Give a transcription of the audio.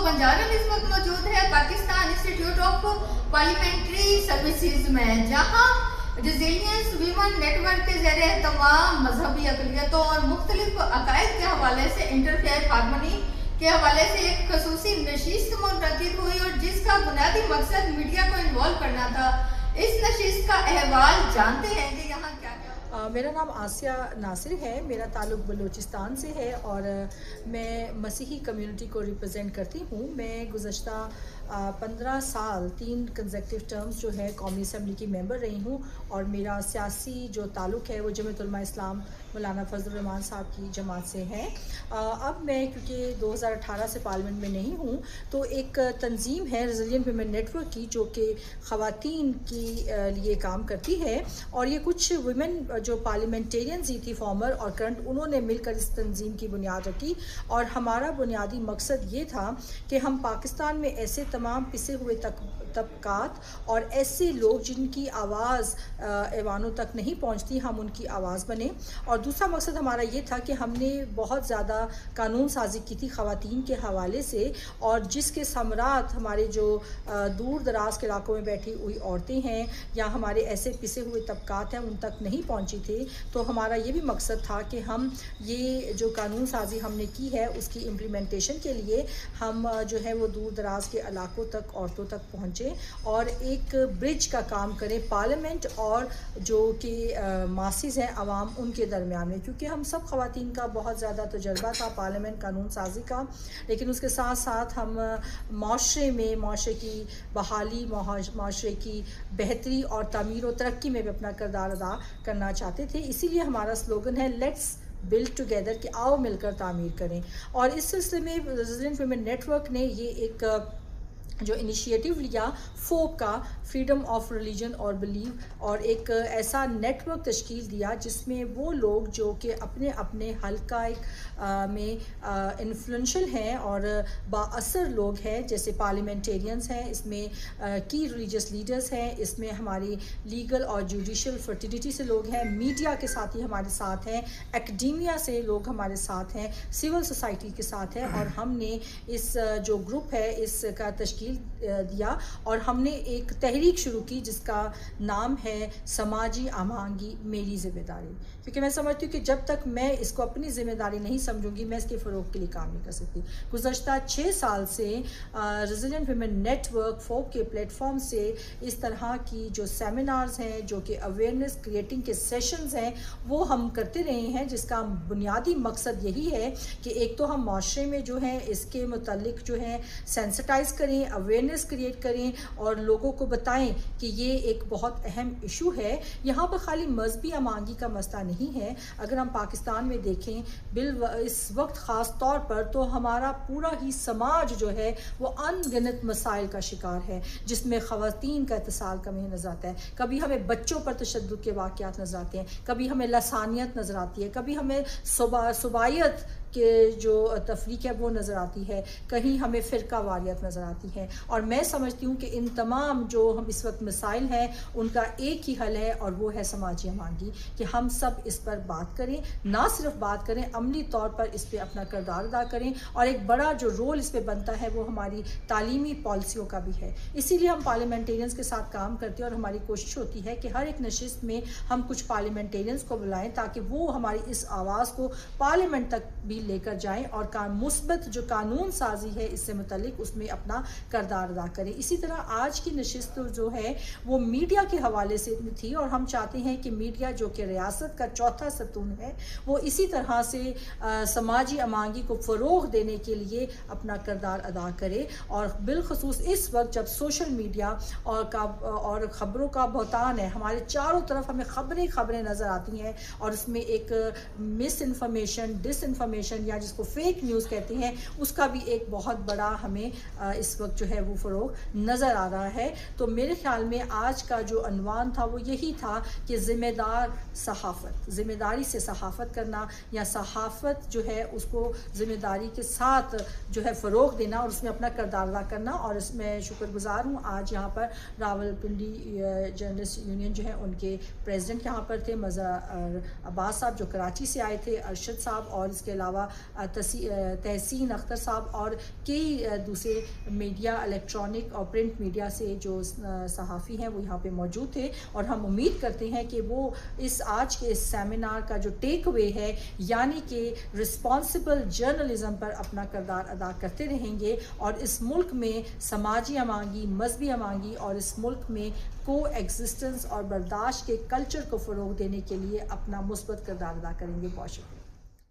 बंजारा में इस वक्त मौजूद है Pakistan institute of parliamentary services में, जहां रेजिलियंस वीमन नेटवर्क के ज़रिए तमाम मजहबी अक़लियतों और मुख्तलिफ अकायद के हवाले से इंटरफेयर हारमोनी के हवाले से एक खसूसी नशिस्त मुनक़िद हुई और जिसका बुनियादी मकसद मीडिया को इन्वॉल्व करना था। इस नशिस्त का अहवाल जानते हैं कि यहाँ क्या क्या। मेरा नाम आसिया नासिर है, मेरा ताल्लुक़ बलूचिस्तान से है और मैं मसीही कम्युनिटी को रिप्रेजेंट करती हूँ। मैं गुज़श्ता 15 साल 3 कंसेक्टिव टर्म्स जो है कौमी असम्बली की मेंबर रही हूँ और मेरा सियासी जो ताल्लुक़ है वो जमीयत उलमा इस्लाम मौलाना फजल रहमान साहब की जमात से है। अब मैं क्योंकि 2018 से पार्लियामेंट में नहीं हूँ तो एक तंजीम है रेजिलियंट वीमेन नेटवर्क की जो कि ख़वातीन की लिए काम करती है और ये कुछ वुमेन जो पार्लियामेंटेरियंस ही थी फॉर्मर और करंट, उन्होंने मिलकर इस तंजीम की बुनियाद रखी और हमारा बुनियादी मकसद ये था कि हम पाकिस्तान में ऐसे तमाम पिसे हुए तबकात और ऐसे लोग जिनकी आवाज़ ऐवानों तक नहीं पहुंचती, हम उनकी आवाज़ बने। और दूसरा मकसद हमारा ये था कि हमने बहुत ज़्यादा कानून साजी की थी ख़वातीन के हवाले से और जिसके समरात हमारे जो दूर दराज के इलाकों में बैठी हुई औरतें हैं या हमारे ऐसे पिसे हुए तबकात हैं उन तक नहीं पहुँची थे। तो हमारा ये भी मकसद था कि हम ये जो कानून साजी हमने की है उसकी इम्प्लीमेंटेशन के लिए हम जो है वो दूर दराज के इलाकों तक औरतों तक पहुँचे और एक ब्रिज का काम करें पार्लियामेंट और जो कि मासिस हैं आवाम उनके दरमियान में, क्योंकि हम सब ख़वातीन का बहुत ज़्यादा तजर्बा था पार्लियामेंट कानून साजी का, लेकिन उसके साथ साथ हम माशरे की बहाली, माशरे की बेहतरी और तमीर और तरक्की में भी अपना किरदार अदा करना चाहते थे। इसीलिए हमारा स्लोगन है लेट्स बिल्ड टुगेदर, कि आओ मिलकर तामीर करें। और इस सिलसिले में रेजिलियंट वीमेन नेटवर्क ने ये एक जो इनिशिएटिव लिया फोक का, फ्रीडम ऑफ रिलीजन और बिलीव, और एक ऐसा नेटवर्क तश्कील दिया जिसमें वो लोग जो कि अपने अपने हल्का में इन्फ्लुएंशियल हैं और बाअसर लोग हैं, जैसे पार्लियामेंटेरियंस हैं, इसमें की रिलीजियस लीडर्स हैं, इसमें हमारी लीगल और जुडिशल फर्टिलिटी से लोग हैं, मीडिया के साथ ही हमारे साथ हैं, एकेडेमिया से लोग हमारे साथ हैं, सिविल सोसाइटी के साथ हैं। और हमने इस जो ग्रुप है इसका तश्कील दिया और हमने एक तहरीक शुरू की जिसका नाम है समाजी आमांगी मेरी ज़िम्मेदारी, क्योंकि मैं समझती हूँ कि जब तक मैं इसको अपनी ज़िम्मेदारी नहीं समझूंगी मैं इसके फ़रोग़ के लिए काम नहीं कर सकती। गुज़श्ता 6 साल से रेजिलियंट वीमेन नेटवर्क फोक के प्लेटफॉर्म से इस तरह की जो सेमिनार्स हैं, जो कि अवेयरनेस क्रिएटिंग के सेशंस हैं, वो हम करते रहे हैं, जिसका बुनियादी मकसद यही है कि एक तो हम माशरे में जो है इसके मुतालिक जो है सेंसिटाइज़ करें, अवेयरनेस क्रिएट करें और लोगों को बताएं कि ये एक बहुत अहम इशू है। यहाँ पर खाली मजहबी आमांगी का मसला नहीं है। अगर हम पाकिस्तान में देखें इस वक्त ख़ास तौर पर, तो हमारा पूरा ही समाज जो है वो अनगिनत मसाइल का शिकार है, जिसमें ख़वातीन का इत्तिसाल कमी नज़र आता है। कभी हमें बच्चों पर तशद्दुद के वाक़यात नज़र आते हैं, कभी हमें लसानियत नज़र आती है, कभी हमें सुबायत के जो तफरीक है वो नज़र आती है, कहीं हमें फ़िरका वारियत नज़र आती है। और मैं समझती हूँ कि इन तमाम जो हम इस वक्त मसाइल हैं उनका एक ही हल है और वो है समाजी आमांगी, कि हम सब इस पर बात करें, ना सिर्फ बात करें, अमली तौर पर इस पर अपना किरदार अदा करें। और एक बड़ा जो रोल इस पर बनता है वो हमारी तालीमी पॉलिसियों का भी है। इसीलिए हम पार्लियामेंटेरियंस के साथ काम करते हैं और हमारी कोशिश होती है कि हर एक नशिस्त में हम कुछ पार्लियामेंटेरियंस को बुलाएँ ताकि वो हमारी इस आवाज़ को पार्लियामेंट तक भी लेकर जाएं और मुस्बत जो कानून साजी है इससे मुतल्लिक उसमें अपना किरदार अदा करें। इसी तरह आज की नशिस्त जो है वो मीडिया के हवाले से थी और हम चाहते हैं कि मीडिया जो कि रियासत का चौथा सतून है वो इसी तरह से समाजी आमांगी को फ़रोग़ देने के लिए अपना किरदार अदा करे। और बिलखसूस इस वक्त जब सोशल मीडिया और ख़बरों का बहुतान है, हमारे चारों तरफ हमें खबरें नज़र आती हैं और उसमें एक मिस इन्फॉर्मेशन, डिसइन्फॉर्मेशन या जिसको फेक न्यूज़ कहते हैं उसका भी एक बहुत बड़ा हमें इस वक्त जो है वो फ़रोग़ नज़र आ रहा है। तो मेरे ख़्याल में आज का जो अनवान था वो यही था कि ज़िम्मेदार सहाफ़त, ज़िम्मेदारी से सहाफ़त करना या सहाफ़त जो है उसको ज़िम्मेदारी के साथ जो है फ़रोग़ देना और उसमें अपना किरदार अदा करना। और इसमें शुक्रगुज़ार हूँ आज यहाँ पर रावलपिंडी जर्नलिस्ट यूनियन जो है उनके प्रेसिडेंट यहाँ पर थे मज़हर अब्बास साहब जो कराची से आए थे, अरशद साहब, और इसके अलावा अलावा तहसीन अख्तर साहब और कई दूसरे मीडिया, इलेक्ट्रॉनिक और प्रिंट मीडिया से जो सहाफ़ी हैं वो यहाँ पे मौजूद थे। और हम उम्मीद करते हैं कि वो इस आज के इस सेमिनार का जो टेक अवे है, यानी कि रिस्पॉन्सिबल जर्नलिज्म पर अपना किरदार अदा करते रहेंगे और इस मुल्क में समाजी अमांगी, मजहबी अमांगी और इस मुल्क में को एग्जिस्टेंस और बर्दाश्त के कल्चर को फ़रोग़ देने के लिए अपना मुस्बत किरदार अदा करेंगे। बहुत शुक्रिया।